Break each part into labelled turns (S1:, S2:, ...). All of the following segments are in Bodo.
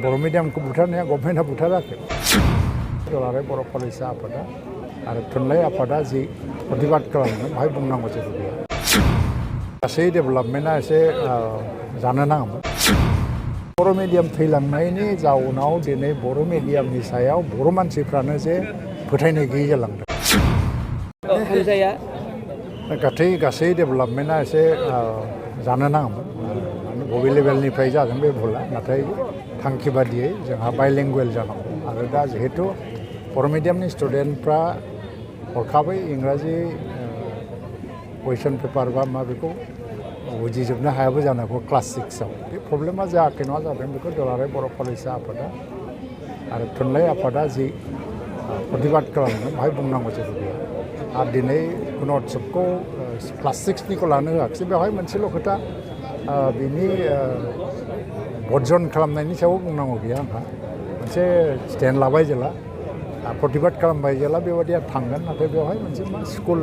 S1: बर' मिडियामखौ बुथारनाया गभर्नमेन्टआ बुथाराखै दुलाराय बर' फरायसा आफादा आरो थुनलाइ आफादा जि प्रतिबाद खालामदों बेवहाय बुंनांगौ जेबो गैया गासै डेभेलपमेन्टआ एसे जानो नाङामोन बर' मिडियाम थैलांनायनि जाउनाव दिनै बर' मिडियामनि सायाव बर' मानसिफ्रानो जे फोथायनाय गैयै जालांदों गासै डेभेलपमेन्टआ एसे जानो नाङामोन बबे लेभेलनिफ्राय जागोन बे भुला नाथाय थांखि बादियै जोंहा बाइलिंगुवेल जानांगौ आरो दा जिहेतु बर' मिडियामनि स्टुडेन्टफ्रा हरखाबै इंराजि कुइसन पेपार बा मा बेखौ बुजिजोबनो हायाबो जानो हागौ क्लास 6आव बे प्रब्लेमा जायाखै नङा जादों बेखौ दुलाराय बर' फरायसा आफादा आरो थुनलाइ आफादा जि प्रतिबाद खालामदों बेवहाय बुंनांगौ जेबो गैया आरो दिनै गुण'त्सबखौ क्लास 6निखौ लानो होआखिसै बेवहाय मोनसेल' खोथा बिनि बर्जन खालामनायनि सायाव बुंनांगौ गैया आंहा मोनसे स्टेन्ड लाबाय जेला प्रतिबाद खालामबाय जेला बेबायदिया थांगोन नाथाय बेवहाय मोनसे मा स्कुल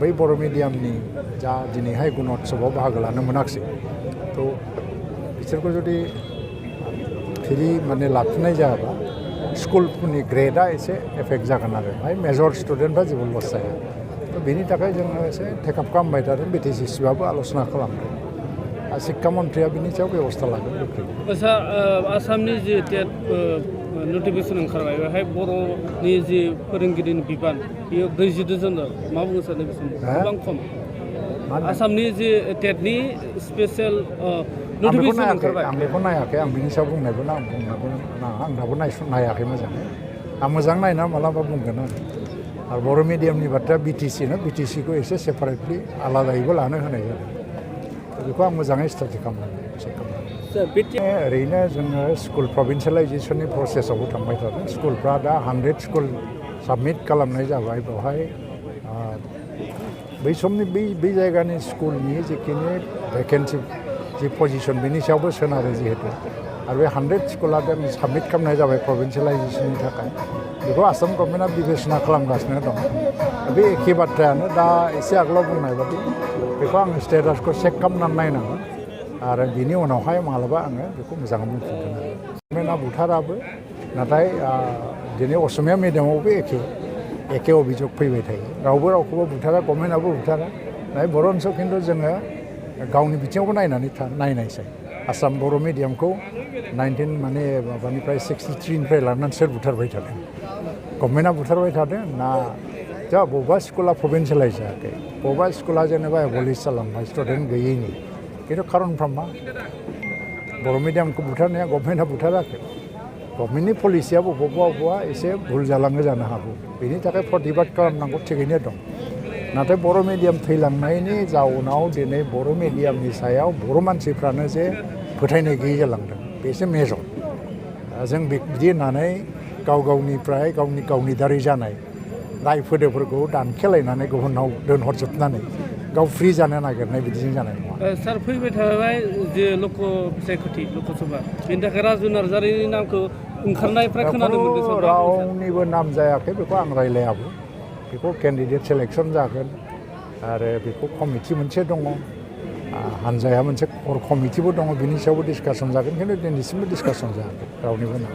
S1: बै बर' मिडियामनि जा दिनैहाय गुण'त्सबआव बाहागो लानो मोनाखिसै थ' बिसोरखौ जुदि फिरि माने लाफिननाय जायाबा स्कुलफोरनि ग्रेडआ एसे एफेक्ट जागोन आरो बेवहाय मेजर स्टुडेन्टफ्रा जेबो लस जाया थ' बेनि थाखाय जोङो एसे टेकआप खालामबाय थादों बिटिसिसिबाबो आल'सना खालामदों शिक्षा मन्थ्रिया बिनि सायाव बेबस्था लागोन
S2: गोख्रै आसामनि जि टेट नटिफिकेसन ओंखारबाय बेवहाय बर'नि जि फोरोंगिरिनि बिबान बेयो 42 जन मा बुङो सार नैबे समाव गोबां खम आसामनि जि टेटनि स्पेसियेल नटिफिकेसन ओंखारबाय
S1: आं बेखौ नायाखै आं बिनि सायाव बुंनोबो नाङा आं दाबो नायाखै मोजाङै आं मोजां नायना मालाबा बुंगोन आरो बर' मिडियामनि बाथ्राया बिटिसिखौ एसे सेपारेटलि आलादायैबो लानो होनाय जादों बेखौ आं मोजाङै स्टाडि खालामनानै चेक खालामनानै ओरैनो जोङो स्कुल प्रभिन्सियेलाइजेसननि प्रसेसआवबो थांबाय थादों स्कुलफ्रा दा 100 स्कुल साबमिट खालामनाय जाबाय बेवहाय बै समनि बै जायगानि स्कुलनि जिखिनि भेकेन्सि जि पजिसन बेनि सायावबो सोनारो जिहेतु आरो बे 100 स्कुला दा साबमिट खालामनाय जाबाय प्रभिन्सियेलाइजेसननि थाखाय बेखौ आसाम गभर्नमेन्टआ बिबेचना खालामगासिनो दं बे एखे बाथ्रायानो दा एसे आगोलाव बुंनाय बादि बेखौ आङो स्टेटासखौ चेक खालामनानै नायनांगोन आरो बिनि उनावहाय मालाबा आङो बेखौ मोजाङै बुंफिनगोन गभर्नमेन्टआ बुथाराबो नाथाय दिनै असमिया मिडियामावबो एखे अभियोग फैबाय थायो रावबो रावखौबो बुथारा गभर्नमेन्टआबो बुथारा नाथाय बर' ओनसोलाव खिन्थु जोङो गावनि बिथिङावबो नायनायसै आसाम बर' मिडियामखौ 63निफ्राय लानानै सोर बुथारबाय थादों गभर्नमेन्टआ बुथारबाय थादों ना जा बबेबा स्कुला प्रभिन्सियेलाइज जायाखै बबेबा स्कुला जेनेबा एबलिश जालांबाय स्टुडेन्ट गैयैनि खिन्थु खारनफ्रा मा बर' मिडियामखौ बुथारनाया गभर्नमेन्टआ बुथाराखै गभर्नमेन्टनि पलिसिया बबेबा एसे भुल जालाङो जानो हागौ बेनि थाखाय प्रतिबाद खालामनांगौ थिगैनो दं नाथाय बर' मिडियाम थैलांनायनि जाउनाव दिनै बर' मिडियामनि सायाव बर' मानसिफ्रानो जे फोथायनाय गैयै जालांदों बेसो मेजर जों बिदि होननानै गावनिफ्राय गावनि दारै जानाय दाय फोदोफोरखौ दानखेलायनानै गुबुनाव दोनहरजोबनानै गाव फ्रि जानो नागिरनाय बिदिजों जानाय नङा
S2: सार फैबाय थाबाय जे बिसायख'थि लकसभा बेनि थाखाय राजु नार्जारिनि नामखौ ओंखारनायफ्रा खोनानो मोनदों
S1: रावनिबो नाम जायाखै बेखौ आं रायलायाबो बेखौ केन्डिडेट सेलेक्सन जागोन आरो बेखौ कमिटि मोनसे दङ हानजाया मोनसे कमिटिबो दङ बिनि सायावबो डिसकासन जागोन खिन्थु दिनैसिमबो डिसकासन जायाखै रावनिबो नाम